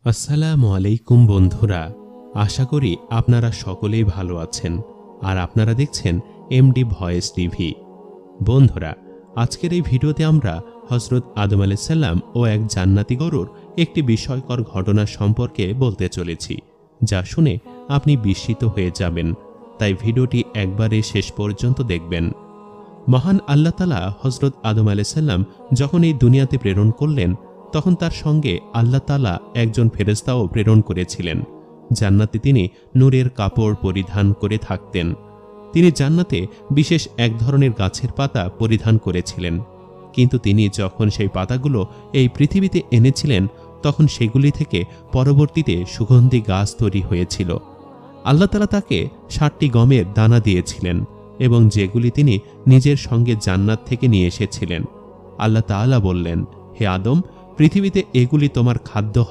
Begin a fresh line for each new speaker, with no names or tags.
আসসালামু আলাইকুম বন্ধুরা, আশা করি আপনারা সকলেই ভালো আছেন আর আপনারা দেখছেন এমডি ভয়েস টিভি। বন্ধুরা, আজকের এই ভিডিওতে আমরা হযরত আদম আলাইহিস সালাম ও এক জান্নাতি গরুর একটি বিস্ময়কর ঘটনা সম্পর্কে বলতে চলেছি, যা শুনে আপনি বিস্মিত হয়ে যাবেন। তাই ভিডিওটি একবারে শেষ পর্যন্ত দেখবেন। মহান আল্লাহ তাআলা হযরত আদম আলাইহিস সালাম যখন এই দুনিয়াতে প্রেরণ করলেন, তখন তার সঙ্গে আল্লাহ তাআলা একজন ফেরেশতাও প্রেরণ করেছিলেন। জান্নাতে তিনি নূরের কাপড় পরিধান করে থাকতেন। তিনি জান্নাতে বিশেষ এক ধরনের গাছের পাতা পরিধান করেছিলেন, কিন্তু তিনি যখন সেই পাতাগুলো এই পৃথিবীতে এনেছিলেন, তখন সেগুলি থেকে পরবর্তীতে সুগন্ধি গাছ তৈরি হয়েছিল। আল্লাহ তাআলা তাকে ৬০টি গমের দানা দিয়েছিলেন এবং যেগুলি তিনি নিজের সঙ্গে জান্নাত থেকে নিয়ে এসেছিলেন। আল্লাহ তাআলা বললেন, হে আদম, পৃথিবীতে এগুলি তোমার খাদ্য হবে।